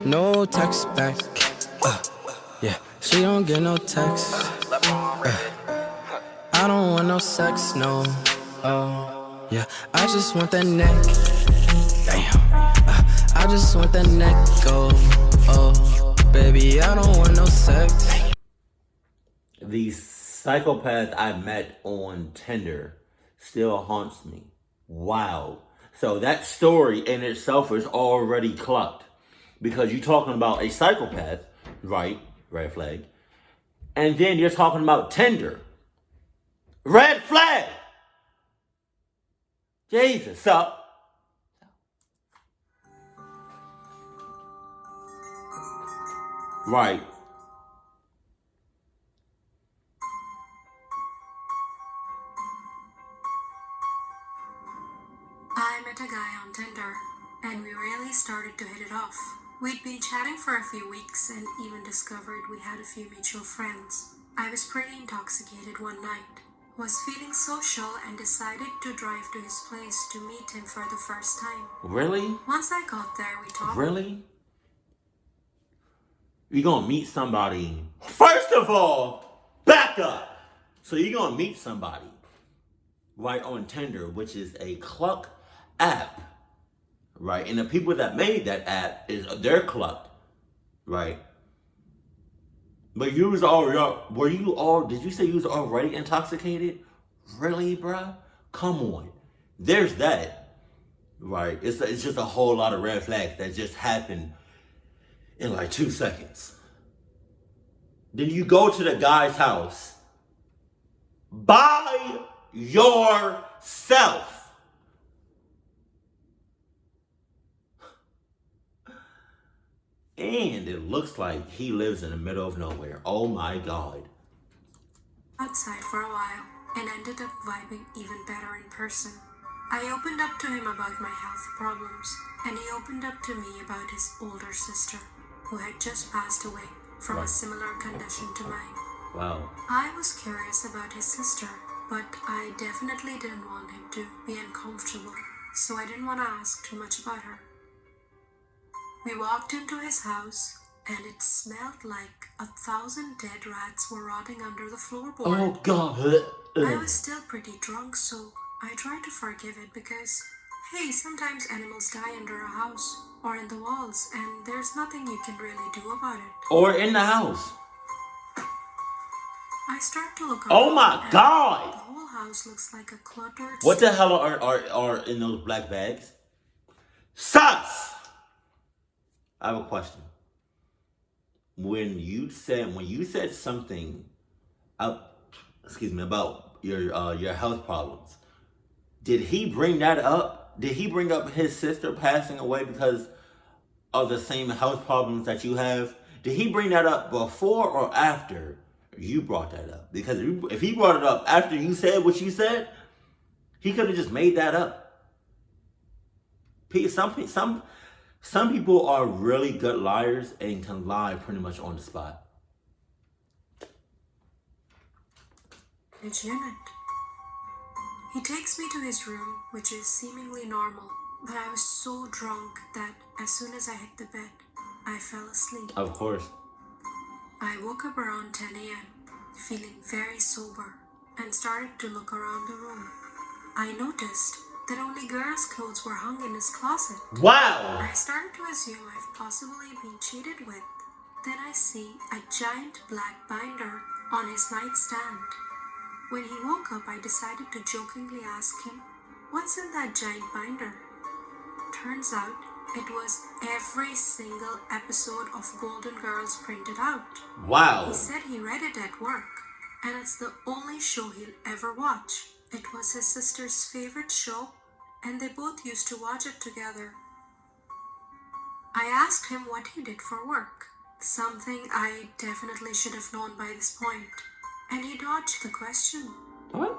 No text back. Yeah, she don't get no text. I don't want no sex, no. Oh, yeah, I just want that neck. Damn. I just want that neck. Oh, baby, I don't want no sex. The psychopath I met on Tinder still haunts me. Wow. So that story in itself is already clucked. Because you're talking about a psychopath, right? Red flag. And then you're talking about Tinder. Red flag! Jesus. So, right. I met a guy on Tinder, and we really started to hit it off. We'd been chatting for a few weeks and even discovered we had a few mutual friends. I was pretty intoxicated one night, was feeling social and decided to drive to his place to meet him for the first time. Really? Once I got there, we talked. Really? You're gonna meet somebody. First of all, back up. So you're gonna meet somebody right on Tinder, which is a cluck app, right? And the people that made that app they're clucked, right? But you was already, did you say you was already intoxicated? Really, bruh? Come on. There's that, right? It's just a whole lot of red flags that just happened in like 2 seconds. Then you go to the guy's house by yourself. And it looks like he lives in the middle of nowhere. Oh my God. Outside for a while and ended up vibing even better in person. I opened up to him about my health problems, and he opened up to me about his older sister, who had just passed away from a similar condition to mine. Wow. I was curious about his sister, but I definitely didn't want him to be uncomfortable, so I didn't want to ask too much about her. We walked into his house, and it smelled like 1,000 dead rats were rotting under the floorboard. Oh God. I was still pretty drunk, so I tried to forgive it because, hey, sometimes animals die under a house or in the walls, and there's nothing you can really do about it. Or in the house. I start to look around. Oh my God. The whole house looks like a cluttered... What the hell are in those black bags? Sus! I have a question. When you said something about your health problems, did he bring that up? Did he bring up his sister passing away because of the same health problems that you have? Did he bring that up before or after you brought that up? Because if he brought it up after you said what you said, he could have just made that up. Some people are really good liars and can lie pretty much on the spot. Unit. He takes me to his room, which is seemingly normal, but I was so drunk that as soon as I hit the bed, I fell asleep. Of course. I woke up around 10 a.m., feeling very sober, and started to look around the room. I noticed that only girls' clothes were hung in his closet. Wow! I started to assume I've possibly been cheated with. Then I see a giant black binder on his nightstand. When he woke up, I decided to jokingly ask him, "What's in that giant binder?" Turns out, it was every single episode of Golden Girls printed out. Wow. He said he read it at work, and it's the only show he'll ever watch. It was his sister's favorite show, and they both used to watch it together. I asked him what he did for work, something I definitely should have known by this point, and he dodged the question. What?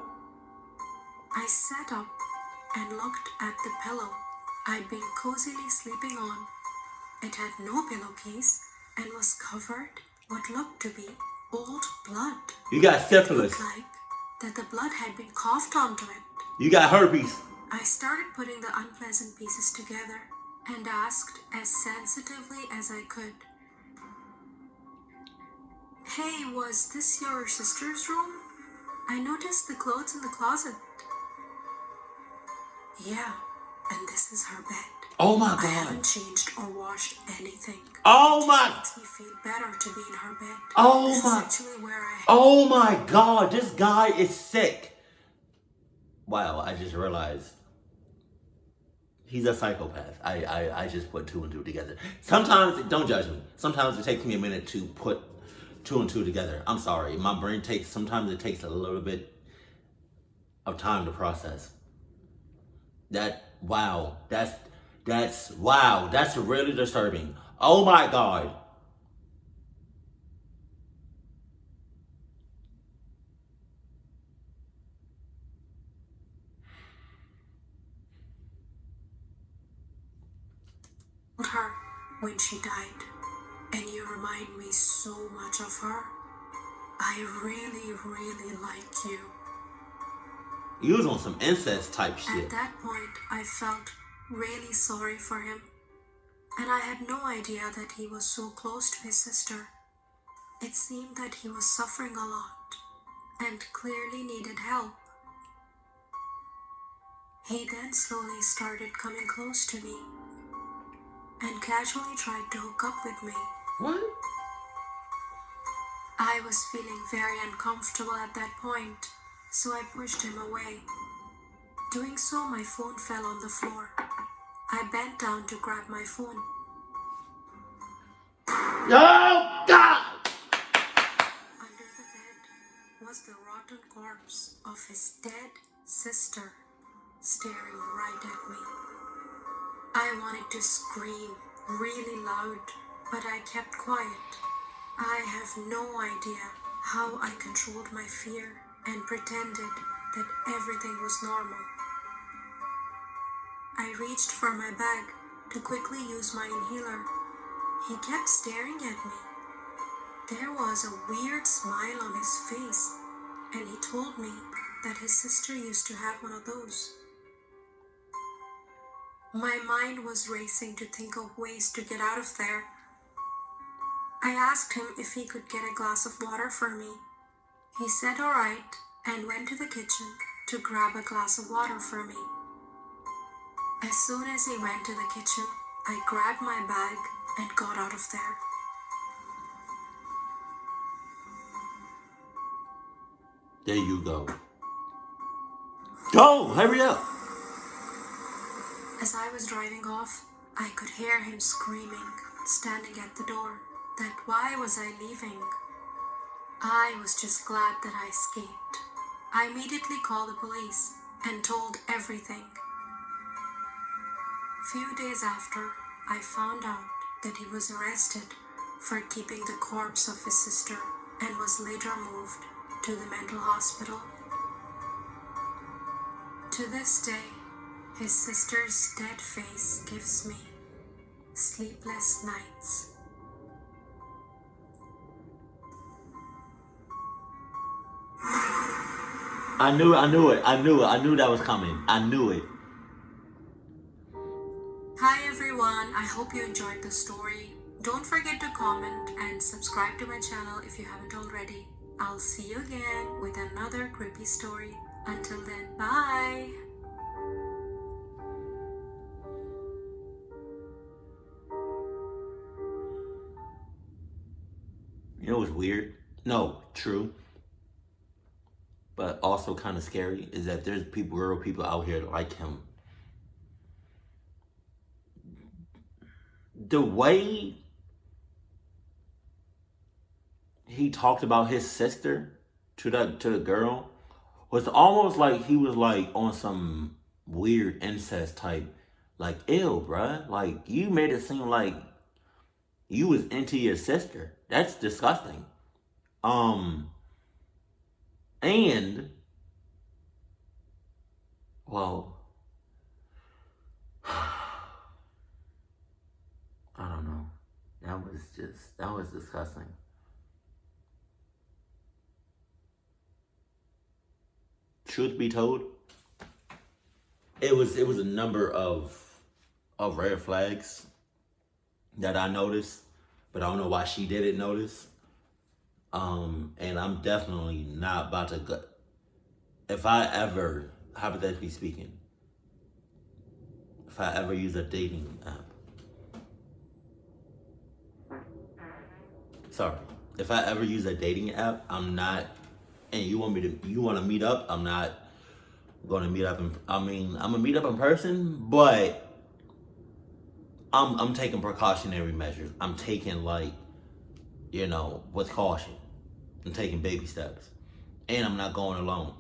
I sat up and looked at the pillow I'd been cozily sleeping on. It had no pillowcase and was covered what looked to be old blood. You got syphilis. It looked like that the blood had been coughed onto it. You got herpes. I started putting the unpleasant pieces together and asked as sensitively as I could, "Hey, was this your sister's room? I noticed the clothes in the closet." "Yeah, and this is her bed. Oh my I God. haven't changed or washed anything. Oh It my. just makes me feel better to be in her bed. Oh This my. is actually where I..." Oh my God. This guy is sick. Wow, I just realized he's a psychopath. I just put two and two together. Sometimes, don't judge me. Sometimes it takes me a minute to put two and two together. I'm sorry. My brain sometimes it takes a little bit of time to process. Wow, that's really disturbing. Oh my God. Her when she died, and you remind me so much of her. I really, really like you. He was on some incest type shit. At that point, I felt really sorry for him, and I had no idea that he was so close to his sister. It seemed that he was suffering a lot and clearly needed help. He then slowly started coming close to me and casually tried to hook up with me. What? I was feeling very uncomfortable at that point, so I pushed him away. Doing so, my phone fell on the floor. I bent down to grab my phone. Oh God! Under the bed was the rotten corpse of his dead sister, staring right at me. I wanted to scream really loud, but I kept quiet. I have no idea how I controlled my fear and pretended that everything was normal. I reached for my bag to quickly use my inhaler. He kept staring at me. There was a weird smile on his face, and he told me that his sister used to have one of those. My mind was racing to think of ways to get out of there. I asked him if he could get a glass of water for me. He said all right and went to the kitchen to grab a glass of water for me. As soon as he went to the kitchen, I grabbed my bag and got out of there. There you go. Go! Hurry up! As I was driving off, I could hear him screaming, standing at the door, that why was I leaving? I was just glad that I escaped. I immediately called the police and told everything. Few days after, I found out that he was arrested for keeping the corpse of his sister and was later moved to the mental hospital. To this day, his sister's dead face gives me sleepless nights. I knew that was coming. I knew it. Hi everyone, I hope you enjoyed the story. Don't forget to comment and subscribe to my channel if you haven't already. I'll see you again with another creepy story. Until then, bye! You know what's weird? No, true. But also kind of scary is that there's real people out here like him. The way he talked about his sister to the girl was almost like he was like on some weird incest type, like, ew, bruh. Like, you made it seem like you was into your sister. That's disgusting. And well, I don't know. That was disgusting. Truth be told, it was a number of of red flags that I noticed, but I don't know why she didn't notice. And I'm definitely not about to go. If I ever, hypothetically speaking, if I ever use a dating app, if I ever use a dating app, I'm not, and you want to meet up, I'm not going to meet up I'm gonna meet up in person, but I'm taking precautionary measures. I'm taking with caution. I'm taking baby steps. And I'm not going alone.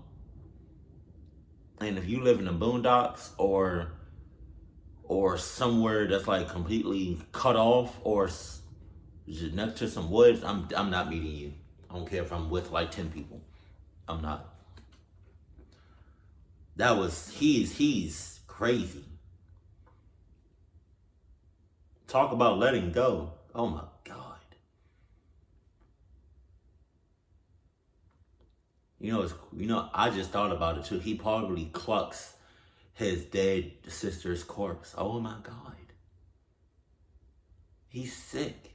And if you live in the boondocks or somewhere that's like completely cut off or next to some woods, I'm not meeting you. I don't care if I'm with like 10 people. I'm not. He's crazy. Talk about letting go. Oh my God. I just thought about it too. He probably clucks his dead sister's corpse. Oh my God. He's sick.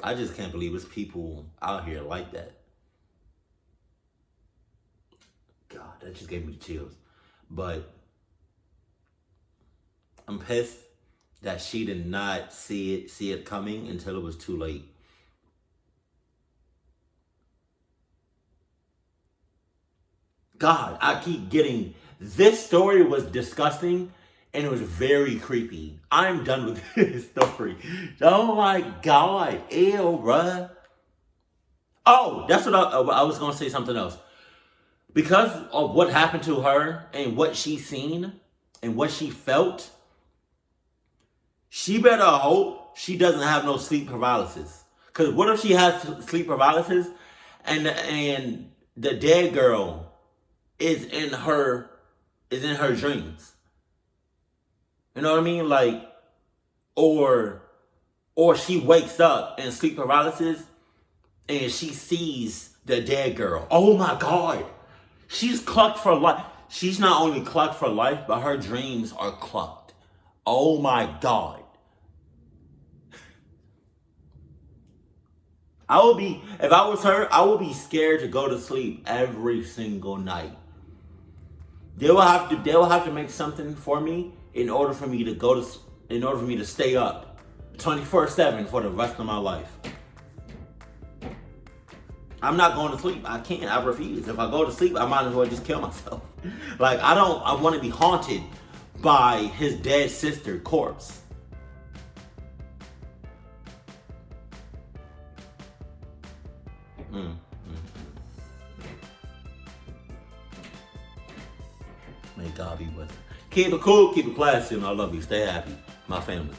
I just can't believe there's people out here like that. God, that just gave me the chills. But I'm pissed that she did not see it coming until it was too late. God, I keep getting, this story was disgusting and it was very creepy. I'm done with this story. Oh my God, ew, bruh. Oh, that's what I was gonna say something else. Because of what happened to her and what she seen and what she felt, she better hope she doesn't have no sleep paralysis. Because what if she has sleep paralysis and the dead girl is in her dreams? You know what I mean? Like, or she wakes up in sleep paralysis and she sees the dead girl. Oh my God. She's clucked for life. She's not only clucked for life, but her dreams are clucked. Oh my God. If I was her, I would be scared to go to sleep every single night. They will have to make something for me in order for me to stay up 24/7 for the rest of my life. I'm not going to sleep. I can't. I refuse. If I go to sleep, I might as well just kill myself. Like, I want to be haunted by his dead sister corpse. May God be with you. Keep it cool, keep it classy, and I love you. Stay happy. My family.